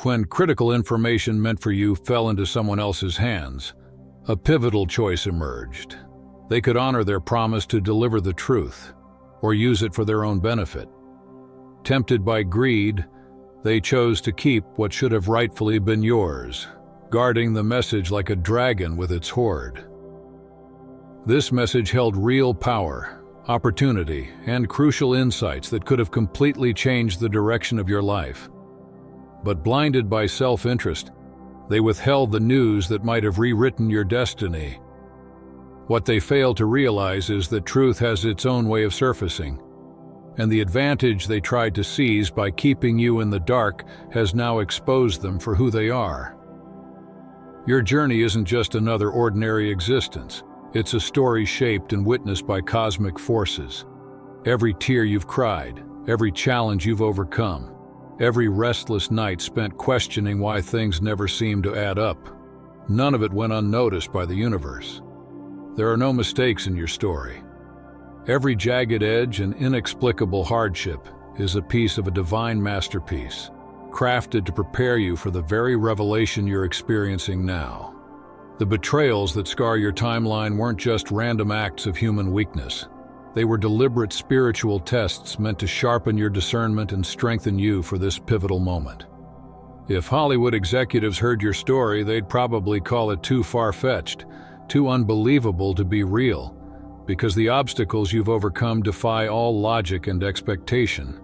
When critical information meant for you fell into someone else's hands, a pivotal choice emerged. They could honor their promise to deliver the truth, or use it for their own benefit. Tempted by greed, they chose to keep what should have rightfully been yours, guarding the message like a dragon with its hoard. This message held real power, opportunity, and crucial insights that could have completely changed the direction of your life. But blinded by self-interest, they withheld the news that might have rewritten your destiny. What they failed to realize is that truth has its own way of surfacing, and the advantage they tried to seize by keeping you in the dark has now exposed them for who they are. Your journey isn't just another ordinary existence. It's a story shaped and witnessed by cosmic forces. Every tear you've cried, every challenge you've overcome, every restless night spent questioning why things never seemed to add up, none of it went unnoticed by the universe. There are no mistakes in your story. Every jagged edge and inexplicable hardship is a piece of a divine masterpiece, crafted to prepare you for the very revelation you're experiencing now. The betrayals that scar your timeline weren't just random acts of human weakness. They were deliberate spiritual tests meant to sharpen your discernment and strengthen you for this pivotal moment. If Hollywood executives heard your story, they'd probably call it too far-fetched, too unbelievable to be real, because the obstacles you've overcome defy all logic and expectation.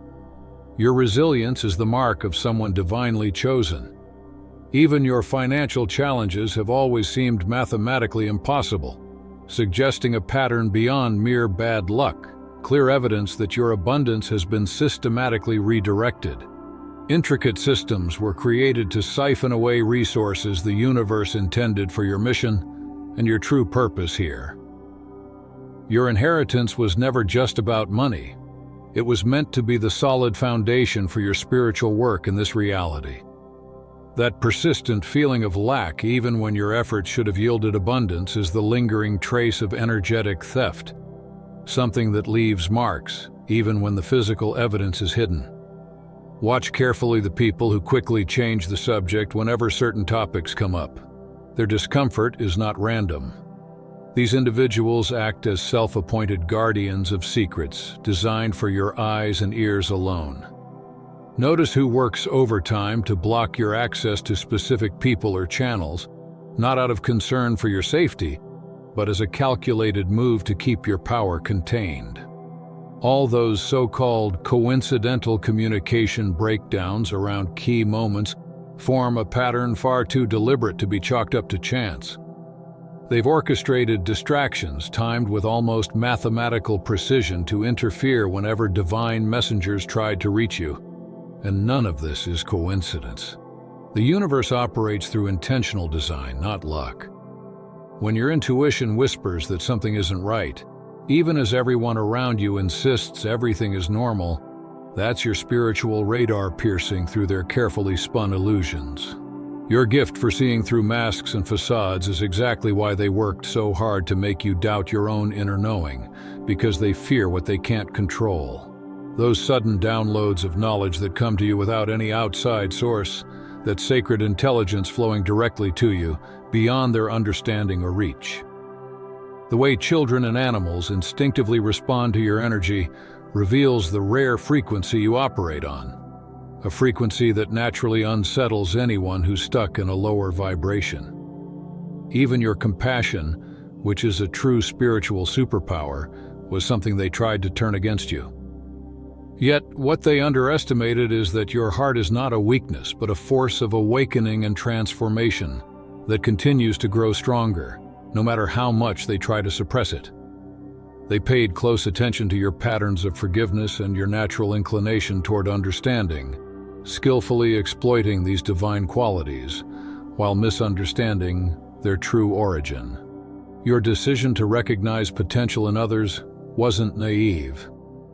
Your resilience is the mark of someone divinely chosen. Even your financial challenges have always seemed mathematically impossible, suggesting a pattern beyond mere bad luck, clear evidence that your abundance has been systematically redirected. Intricate systems were created to siphon away resources the universe intended for your mission and your true purpose here. Your inheritance was never just about money. It was meant to be the solid foundation for your spiritual work in this reality. That persistent feeling of lack, even when your efforts should have yielded abundance, is the lingering trace of energetic theft, something that leaves marks, even when the physical evidence is hidden. Watch carefully the people who quickly change the subject whenever certain topics come up. Their discomfort is not random. These individuals act as self-appointed guardians of secrets, designed for your eyes and ears alone. Notice who works overtime to block your access to specific people or channels, not out of concern for your safety, but as a calculated move to keep your power contained. All those so-called coincidental communication breakdowns around key moments form a pattern far too deliberate to be chalked up to chance. They've orchestrated distractions timed with almost mathematical precision to interfere whenever divine messengers tried to reach you. And none of this is coincidence. The universe operates through intentional design, not luck. When your intuition whispers that something isn't right, even as everyone around you insists everything is normal, that's your spiritual radar piercing through their carefully spun illusions. Your gift for seeing through masks and facades is exactly why they worked so hard to make you doubt your own inner knowing, because they fear what they can't control. Those sudden downloads of knowledge that come to you without any outside source, that sacred intelligence flowing directly to you, beyond their understanding or reach. The way children and animals instinctively respond to your energy reveals the rare frequency you operate on, a frequency that naturally unsettles anyone who's stuck in a lower vibration. Even your compassion, which is a true spiritual superpower, was something they tried to turn against you. Yet, what they underestimated is that your heart is not a weakness, but a force of awakening and transformation that continues to grow stronger, no matter how much they try to suppress it. They paid close attention to your patterns of forgiveness and your natural inclination toward understanding, skillfully exploiting these divine qualities, while misunderstanding their true origin. Your decision to recognize potential in others wasn't naive.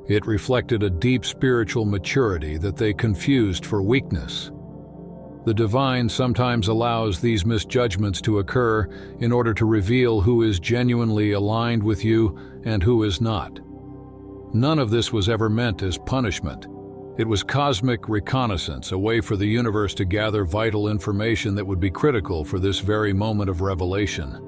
It reflected a deep spiritual maturity that they confused for weakness. The divine sometimes allows these misjudgments to occur in order to reveal who is genuinely aligned with you and who is not. None of this was ever meant as punishment. It was cosmic reconnaissance, a way for the universe to gather vital information that would be critical for this very moment of revelation.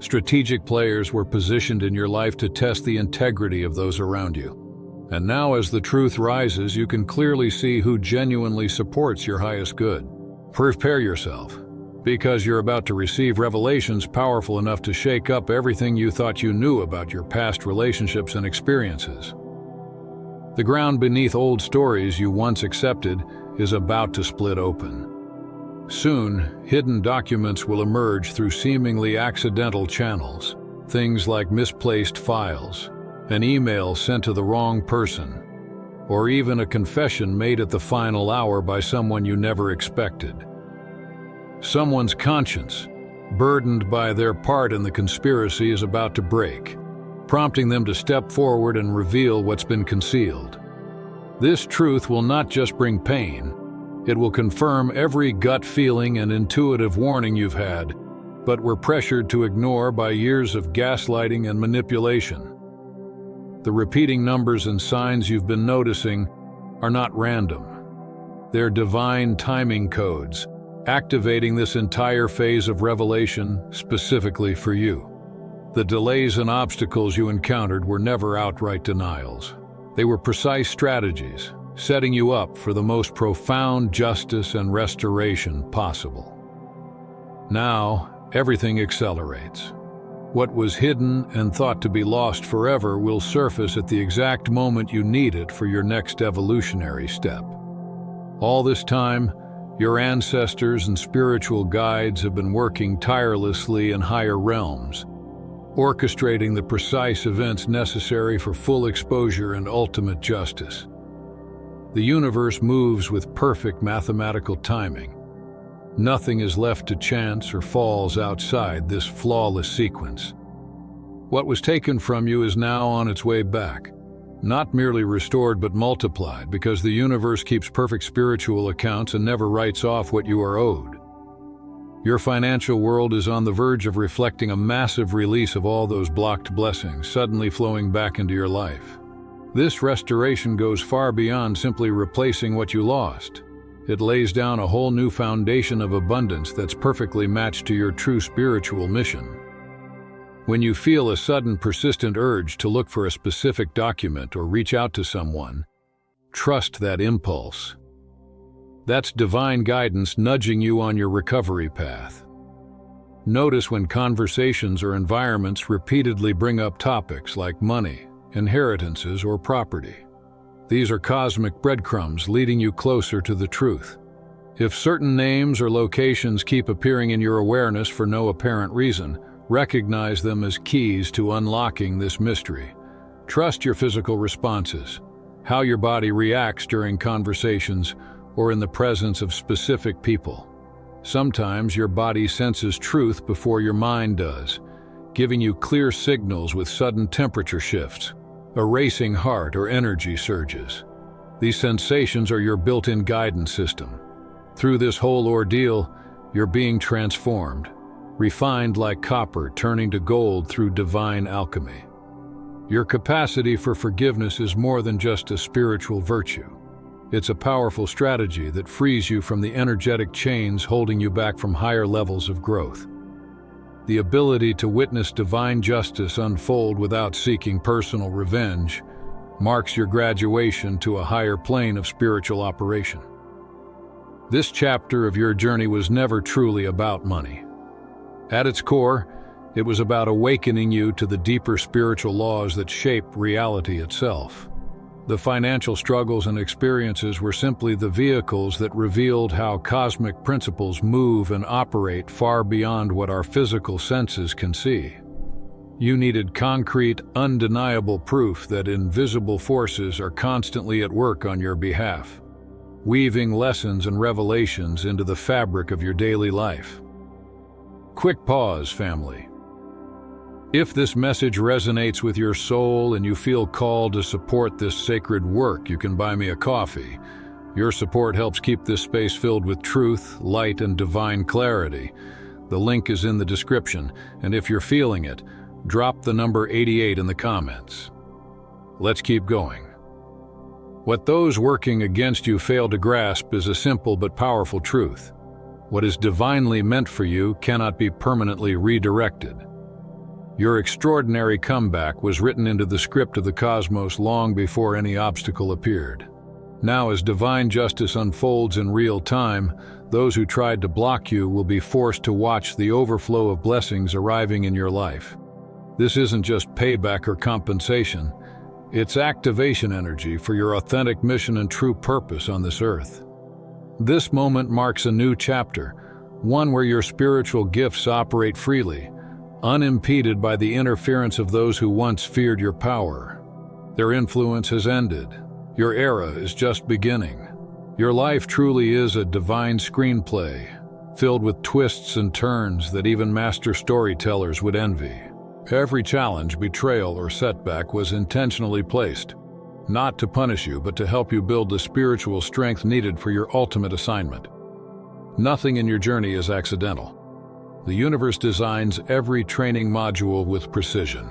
Strategic players were positioned in your life to test the integrity of those around you. And now, as the truth rises, you can clearly see who genuinely supports your highest good. Prepare yourself, because you're about to receive revelations powerful enough to shake up everything you thought you knew about your past relationships and experiences. The ground beneath old stories you once accepted is about to split open. Soon, hidden documents will emerge through seemingly accidental channels, things like misplaced files, an email sent to the wrong person, or even a confession made at the final hour by someone you never expected. Someone's conscience, burdened by their part in the conspiracy, is about to break, prompting them to step forward and reveal what's been concealed. This truth will not just bring pain, it will confirm every gut feeling and intuitive warning you've had, but were pressured to ignore by years of gaslighting and manipulation. The repeating numbers and signs you've been noticing are not random. They're divine timing codes, activating this entire phase of revelation specifically for you. The delays and obstacles you encountered were never outright denials. They were precise strategies, setting you up for the most profound justice and restoration possible. Now, everything accelerates. What was hidden and thought to be lost forever will surface at the exact moment you need it for your next evolutionary step. All this time, your ancestors and spiritual guides have been working tirelessly in higher realms, orchestrating the precise events necessary for full exposure and ultimate justice. The universe moves with perfect mathematical timing. Nothing is left to chance or falls outside this flawless sequence. What was taken from you is now on its way back, not merely restored but multiplied, because the universe keeps perfect spiritual accounts and never writes off what you are owed. Your financial world is on the verge of reflecting a massive release of all those blocked blessings suddenly flowing back into your life. This restoration goes far beyond simply replacing what you lost. It lays down a whole new foundation of abundance that's perfectly matched to your true spiritual mission. When you feel a sudden persistent urge to look for a specific document or reach out to someone, trust that impulse. That's divine guidance nudging you on your recovery path. Notice when conversations or environments repeatedly bring up topics like money, inheritances, or property. These are cosmic breadcrumbs leading you closer to the truth. If certain names or locations keep appearing in your awareness for no apparent reason, recognize them as keys to unlocking this mystery. Trust your physical responses, how your body reacts during conversations or in the presence of specific people. Sometimes your body senses truth before your mind does, giving you clear signals with sudden temperature shifts, a racing heart, or energy surges. These sensations are your built-in guidance system. Through this whole ordeal, you're being transformed, refined like copper turning to gold through divine alchemy. Your capacity for forgiveness is more than just a spiritual virtue. It's a powerful strategy that frees you from the energetic chains holding you back from higher levels of growth. The ability to witness divine justice unfold without seeking personal revenge marks your graduation to a higher plane of spiritual operation. This chapter of your journey was never truly about money. At its core, it was about awakening you to the deeper spiritual laws that shape reality itself. The financial struggles and experiences were simply the vehicles that revealed how cosmic principles move and operate far beyond what our physical senses can see. You needed concrete, undeniable proof that invisible forces are constantly at work on your behalf, weaving lessons and revelations into the fabric of your daily life. Quick pause, family. If this message resonates with your soul and you feel called to support this sacred work, you can buy me a coffee. Your support helps keep this space filled with truth, light, and divine clarity. The link is in the description, and if you're feeling it, drop the number 88 in the comments. Let's keep going. What those working against you fail to grasp is a simple but powerful truth. What is divinely meant for you cannot be permanently redirected. Your extraordinary comeback was written into the script of the cosmos long before any obstacle appeared. Now, as divine justice unfolds in real time, those who tried to block you will be forced to watch the overflow of blessings arriving in your life. This isn't just payback or compensation. It's activation energy for your authentic mission and true purpose on this earth. This moment marks a new chapter, one where your spiritual gifts operate freely, unimpeded by the interference of those who once feared your power. Their influence has ended. Your era is just beginning. Your life truly is a divine screenplay, filled with twists and turns that even master storytellers would envy. Every challenge, betrayal, or setback was intentionally placed, not to punish you, but to help you build the spiritual strength needed for your ultimate assignment. Nothing in your journey is accidental. The universe designs every training module with precision.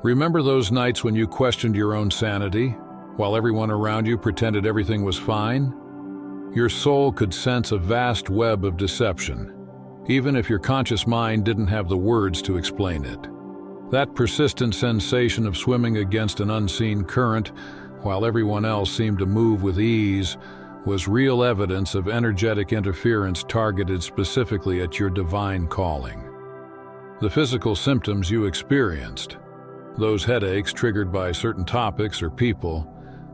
Remember those nights when you questioned your own sanity, while everyone around you pretended everything was fine? Your soul could sense a vast web of deception, even if your conscious mind didn't have the words to explain it. That persistent sensation of swimming against an unseen current, while everyone else seemed to move with ease, was real evidence of energetic interference targeted specifically at your divine calling. The physical symptoms you experienced, those headaches triggered by certain topics or people,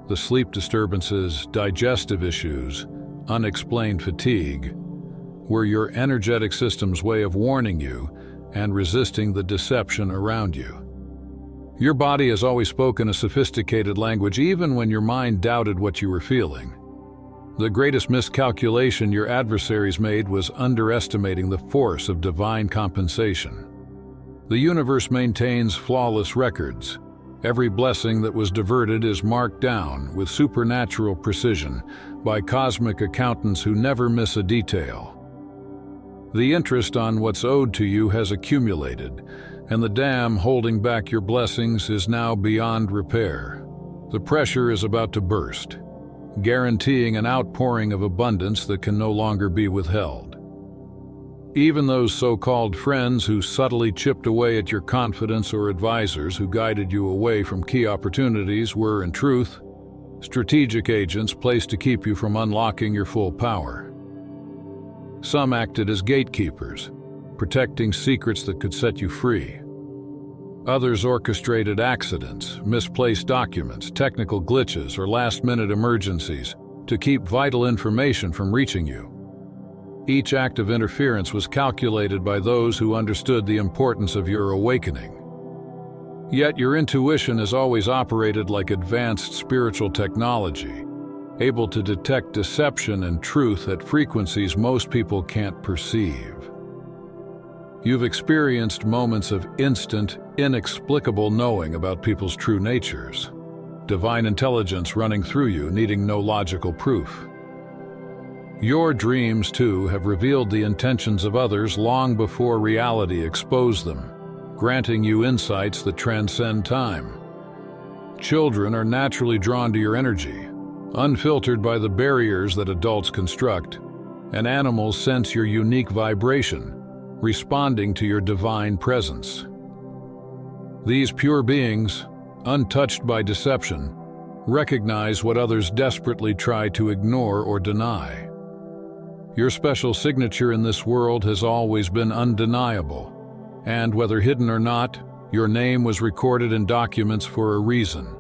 the sleep disturbances, digestive issues, unexplained fatigue, were your energetic system's way of warning you and resisting the deception around you. Your body has always spoken a sophisticated language even when your mind doubted what you were feeling. The greatest miscalculation your adversaries made was underestimating the force of divine compensation. The universe maintains flawless records. Every blessing that was diverted is marked down with supernatural precision by cosmic accountants who never miss a detail. The interest on what's owed to you has accumulated, and the dam holding back your blessings is now beyond repair. The pressure is about to burst, guaranteeing an outpouring of abundance that can no longer be withheld. Even those so-called friends who subtly chipped away at your confidence or advisors who guided you away from key opportunities were, in truth, strategic agents placed to keep you from unlocking your full power. Some acted as gatekeepers, protecting secrets that could set you free. Others orchestrated accidents, misplaced documents, technical glitches, or last-minute emergencies to keep vital information from reaching you. Each act of interference was calculated by those who understood the importance of your awakening. Yet your intuition has always operated like advanced spiritual technology, able to detect deception and truth at frequencies most people can't perceive. You've experienced moments of instant, inexplicable knowing about people's true natures, divine intelligence running through you, needing no logical proof. Your dreams, too, have revealed the intentions of others long before reality exposed them, granting you insights that transcend time. Children are naturally drawn to your energy, unfiltered by the barriers that adults construct, and animals sense your unique vibration, responding to your divine presence. These pure beings, untouched by deception, recognize what others desperately try to ignore or deny. Your special signature in this world has always been undeniable, and whether hidden or not, your name was recorded in documents for a reason.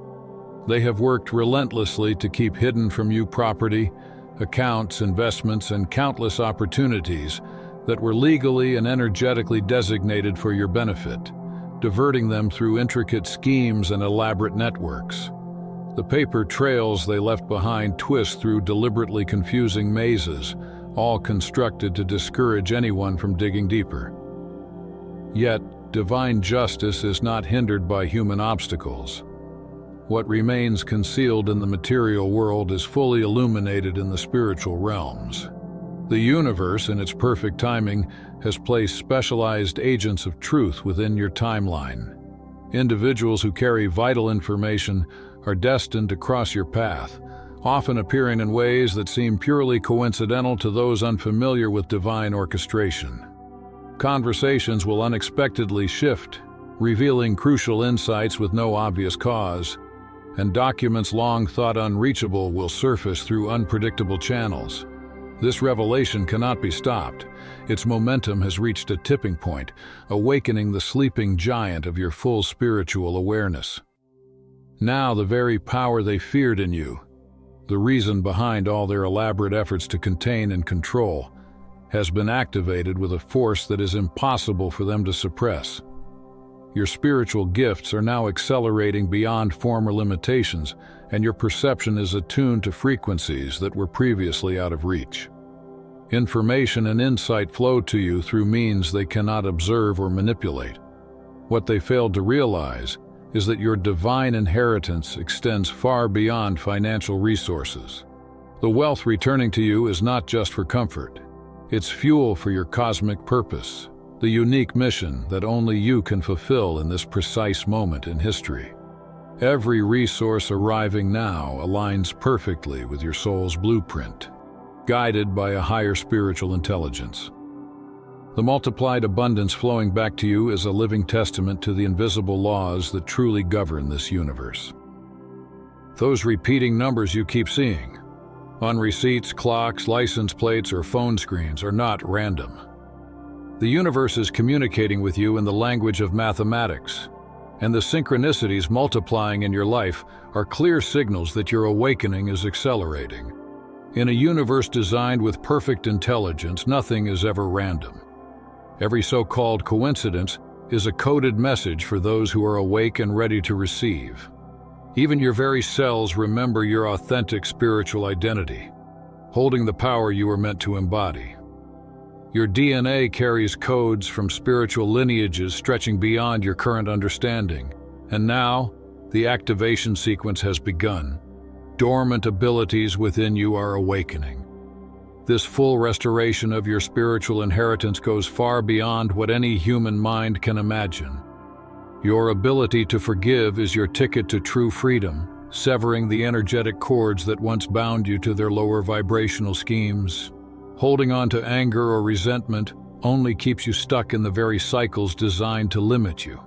They have worked relentlessly to keep hidden from you property, accounts, investments, and countless opportunities that were legally and energetically designated for your benefit, diverting them through intricate schemes and elaborate networks. The paper trails they left behind twist through deliberately confusing mazes, all constructed to discourage anyone from digging deeper. Yet, divine justice is not hindered by human obstacles. What remains concealed in the material world is fully illuminated in the spiritual realms. The universe, in its perfect timing, has placed specialized agents of truth within your timeline. Individuals who carry vital information are destined to cross your path, often appearing in ways that seem purely coincidental to those unfamiliar with divine orchestration. Conversations will unexpectedly shift, revealing crucial insights with no obvious cause, and documents long thought unreachable will surface through unpredictable channels. This revelation cannot be stopped. Its momentum has reached a tipping point, awakening the sleeping giant of your full spiritual awareness. Now the very power they feared in you, the reason behind all their elaborate efforts to contain and control, has been activated with a force that is impossible for them to suppress. Your spiritual gifts are now accelerating beyond former limitations, and your perception is attuned to frequencies that were previously out of reach. Information and insight flow to you through means they cannot observe or manipulate. What they failed to realize is that your divine inheritance extends far beyond financial resources. The wealth returning to you is not just for comfort. It's fuel for your cosmic purpose, the unique mission that only you can fulfill in this precise moment in history. Every resource arriving now aligns perfectly with your soul's blueprint, guided by a higher spiritual intelligence. The multiplied abundance flowing back to you is a living testament to the invisible laws that truly govern this universe. Those repeating numbers you keep seeing, on receipts, clocks, license plates, or phone screens, are not random. The universe is communicating with you in the language of mathematics, and the synchronicities multiplying in your life are clear signals that your awakening is accelerating. In a universe designed with perfect intelligence, nothing is ever random. Every so-called coincidence is a coded message for those who are awake and ready to receive. Even your very cells remember your authentic spiritual identity, holding the power you were meant to embody. Your DNA carries codes from spiritual lineages stretching beyond your current understanding, and now the activation sequence has begun. Dormant abilities within you are awakening. This full restoration of your spiritual inheritance goes far beyond what any human mind can imagine. Your ability to forgive is your ticket to true freedom, severing the energetic cords that once bound you to their lower vibrational schemes. Holding on to anger or resentment only keeps you stuck in the very cycles designed to limit you.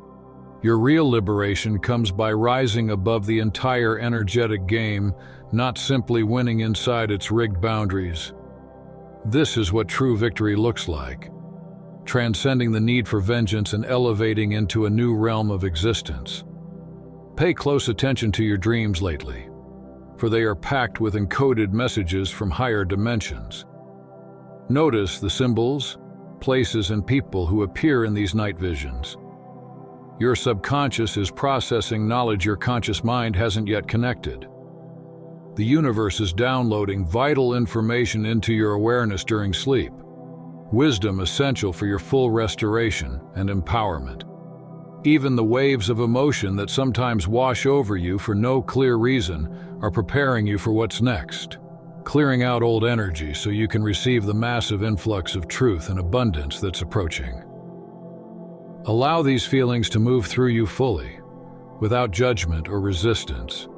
Your real liberation comes by rising above the entire energetic game, not simply winning inside its rigged boundaries. This is what true victory looks like, transcending the need for vengeance and elevating into a new realm of existence. Pay close attention to your dreams lately, for they are packed with encoded messages from higher dimensions. Notice the symbols, places, and people who appear in these night visions. Your subconscious is processing knowledge your conscious mind hasn't yet connected. The universe is downloading vital information into your awareness during sleep, wisdom essential for your full restoration and empowerment. Even the waves of emotion that sometimes wash over you for no clear reason are preparing you for what's next, clearing out old energy so you can receive the massive influx of truth and abundance that's approaching. Allow these feelings to move through you fully, without judgment or resistance,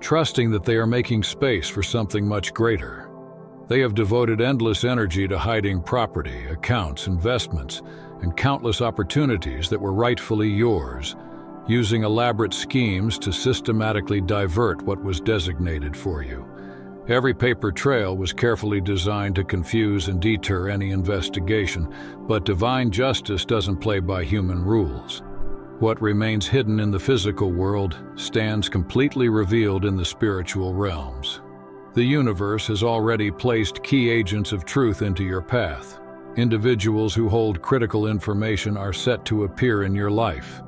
trusting that they are making space for something much greater. They have devoted endless energy to hiding property, accounts, investments, and countless opportunities that were rightfully yours, using elaborate schemes to systematically divert what was designated for you. Every paper trail was carefully designed to confuse and deter any investigation, but divine justice doesn't play by human rules. What remains hidden in the physical world stands completely revealed in the spiritual realms. The universe has already placed key agents of truth into your path. Individuals who hold critical information are set to appear in your life,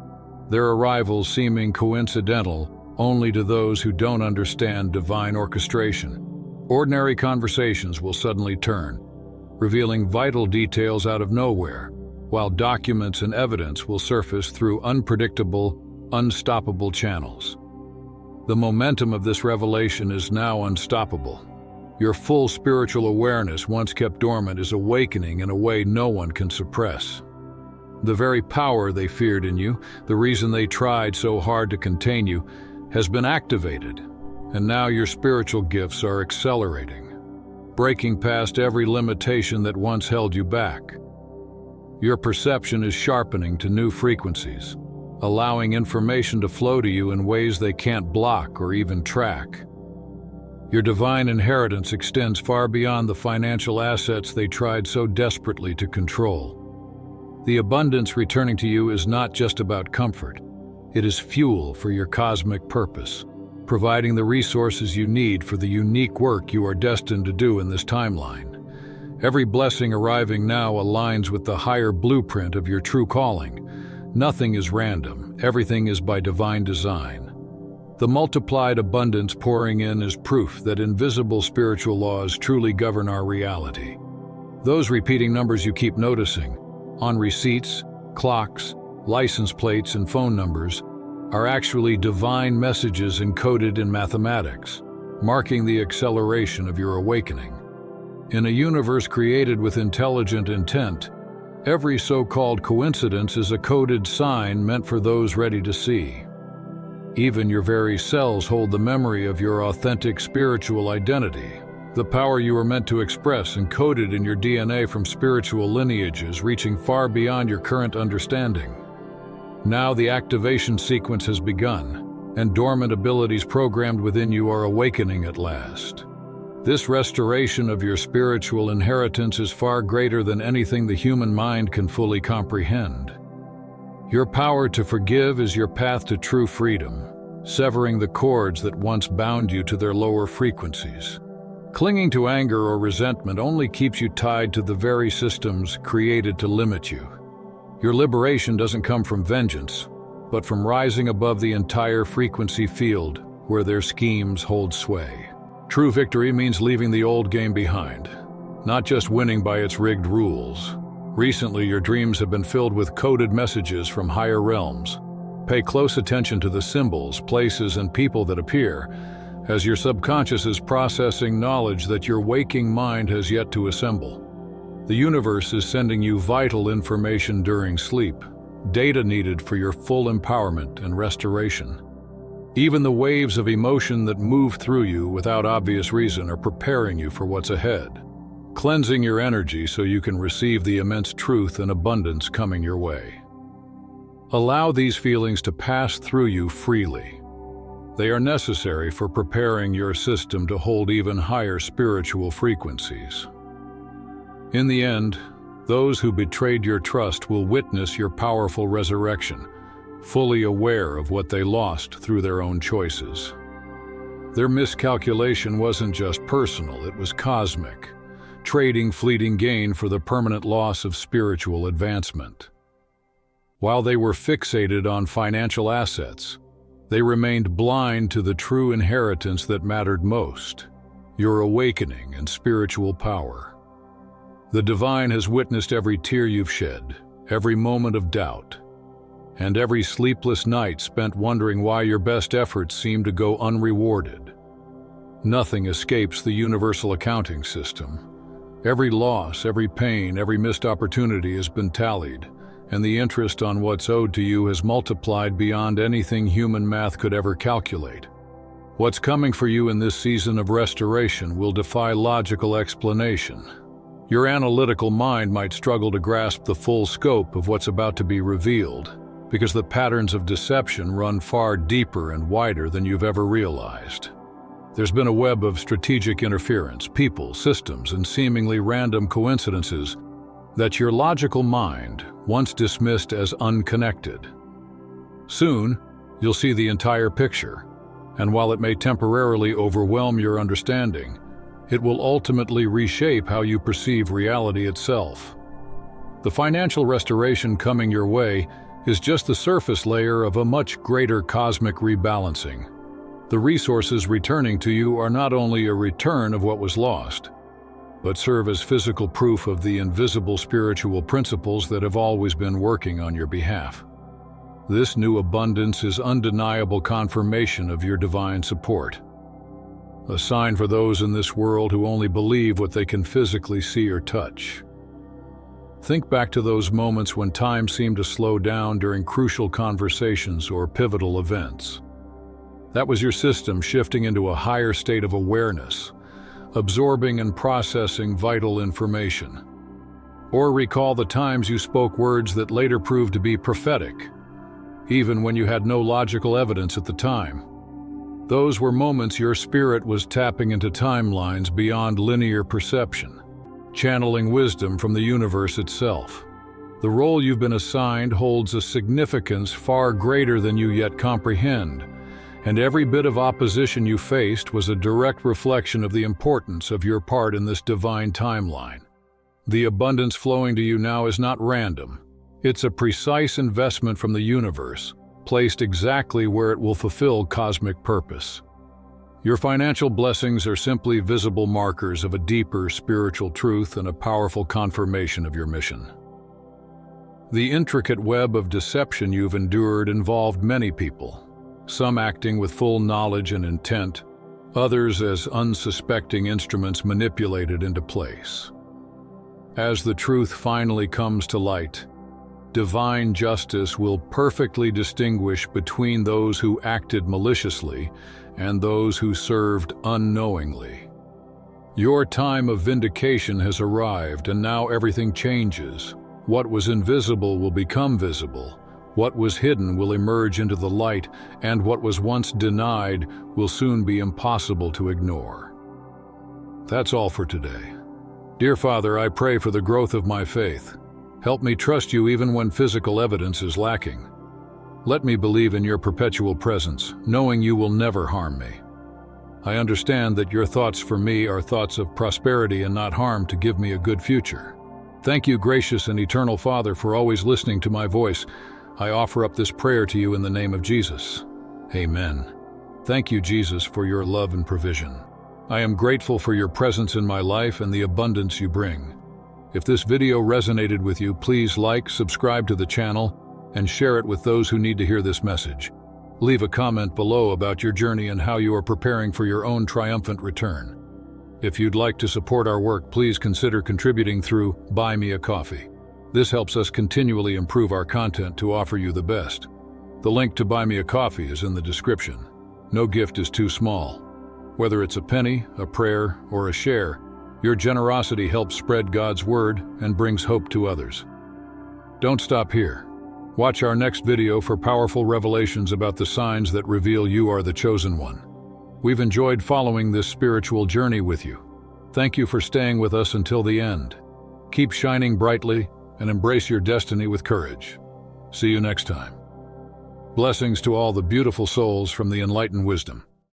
their arrivals seeming coincidental only to those who don't understand divine orchestration. Ordinary conversations will suddenly turn, revealing vital details out of nowhere, while documents and evidence will surface through unpredictable, unstoppable channels. The momentum of this revelation is now unstoppable. Your full spiritual awareness, once kept dormant, is awakening in a way no one can suppress. The very power they feared in you, the reason they tried so hard to contain you, has been activated, and now your spiritual gifts are accelerating, breaking past every limitation that once held you back. Your perception is sharpening to new frequencies, allowing information to flow to you in ways they can't block or even track. Your divine inheritance extends far beyond the financial assets they tried so desperately to control. The abundance returning to you is not just about comfort. It is fuel for your cosmic purpose, providing the resources you need for the unique work you are destined to do in this timeline. Every blessing arriving now aligns with the higher blueprint of your true calling. Nothing is random, everything is by divine design. The multiplied abundance pouring in is proof that invisible spiritual laws truly govern our reality. Those repeating numbers you keep noticing, on receipts, clocks, license plates, and phone numbers, are actually divine messages encoded in mathematics, marking the acceleration of your awakening. In a universe created with intelligent intent, every so-called coincidence is a coded sign meant for those ready to see. Even your very cells hold the memory of your authentic spiritual identity, the power you are meant to express encoded in your DNA from spiritual lineages reaching far beyond your current understanding. Now the activation sequence has begun, and dormant abilities programmed within you are awakening at last. This restoration of your spiritual inheritance is far greater than anything the human mind can fully comprehend. Your power to forgive is your path to true freedom, severing the cords that once bound you to their lower frequencies. Clinging to anger or resentment only keeps you tied to the very systems created to limit you. Your liberation doesn't come from vengeance, but from rising above the entire frequency field where their schemes hold sway. True victory means leaving the old game behind, not just winning by its rigged rules. Recently, your dreams have been filled with coded messages from higher realms. Pay close attention to the symbols, places, and people that appear, as your subconscious is processing knowledge that your waking mind has yet to assemble. The universe is sending you vital information during sleep, data needed for your full empowerment and restoration. Even the waves of emotion that move through you without obvious reason are preparing you for what's ahead, cleansing your energy so you can receive the immense truth and abundance coming your way. Allow these feelings to pass through you freely. They are necessary for preparing your system to hold even higher spiritual frequencies. In the end, those who betrayed your trust will witness your powerful resurrection, fully aware of what they lost through their own choices. Their miscalculation wasn't just personal, it was cosmic, trading fleeting gain for the permanent loss of spiritual advancement. While they were fixated on financial assets, they remained blind to the true inheritance that mattered most, your awakening and spiritual power. The divine has witnessed every tear you've shed, every moment of doubt, and every sleepless night spent wondering why your best efforts seem to go unrewarded. Nothing escapes the universal accounting system. Every loss, every pain, every missed opportunity has been tallied, and the interest on what's owed to you has multiplied beyond anything human math could ever calculate. What's coming for you in this season of restoration will defy logical explanation. Your analytical mind might struggle to grasp the full scope of what's about to be revealed, because the patterns of deception run far deeper and wider than you've ever realized. There's been a web of strategic interference, people, systems, and seemingly random coincidences that your logical mind once dismissed as unconnected. Soon, you'll see the entire picture, and while it may temporarily overwhelm your understanding, it will ultimately reshape how you perceive reality itself. The financial restoration coming your way is just the surface layer of a much greater cosmic rebalancing. The resources returning to you are not only a return of what was lost, but serve as physical proof of the invisible spiritual principles that have always been working on your behalf. This new abundance is undeniable confirmation of your divine support, a sign for those in this world who only believe what they can physically see or touch. Think back to those moments when time seemed to slow down during crucial conversations or pivotal events. That was your system shifting into a higher state of awareness, absorbing and processing vital information. Or recall the times you spoke words that later proved to be prophetic, even when you had no logical evidence at the time. Those were moments your spirit was tapping into timelines beyond linear perception, channeling wisdom from the universe itself. The role you've been assigned holds a significance far greater than you yet comprehend, and every bit of opposition you faced was a direct reflection of the importance of your part in this divine timeline. The abundance flowing to you now is not random. It's a precise investment from the universe, placed exactly where it will fulfill cosmic purpose. Your financial blessings are simply visible markers of a deeper spiritual truth and a powerful confirmation of your mission. The intricate web of deception you've endured involved many people, some acting with full knowledge and intent, others as unsuspecting instruments manipulated into place. As the truth finally comes to light, divine justice will perfectly distinguish between those who acted maliciously and those who served unknowingly. Your time of vindication has arrived, and now everything changes. What was invisible will become visible. What was hidden will emerge into the light, and what was once denied will soon be impossible to ignore. That's all for today. Dear Father, I pray for the growth of my faith. Help me trust you even when physical evidence is lacking. Let me believe in your perpetual presence, knowing you will never harm me. I understand that your thoughts for me are thoughts of prosperity and not harm, to give me a good future. Thank you, gracious and eternal Father, for always listening to my voice. I offer up this prayer to you in the name of Jesus. Amen. Thank you, Jesus, for your love and provision. I am grateful for your presence in my life and the abundance you bring. If this video resonated with you, please like, subscribe to the channel, and share it with those who need to hear this message. Leave a comment below about your journey and how you are preparing for your own triumphant return. If you'd like to support our work, please consider contributing through Buy Me a Coffee. This helps us continually improve our content to offer you the best. The link to Buy Me a Coffee is in the description. No gift is too small. Whether it's a penny, a prayer, or a share, your generosity helps spread God's word and brings hope to others. Don't stop here. Watch our next video for powerful revelations about the signs that reveal you are the chosen one. We've enjoyed following this spiritual journey with you. Thank you for staying with us until the end. Keep shining brightly and embrace your destiny with courage. See you next time. Blessings to all the beautiful souls from the Enlighten wisdom.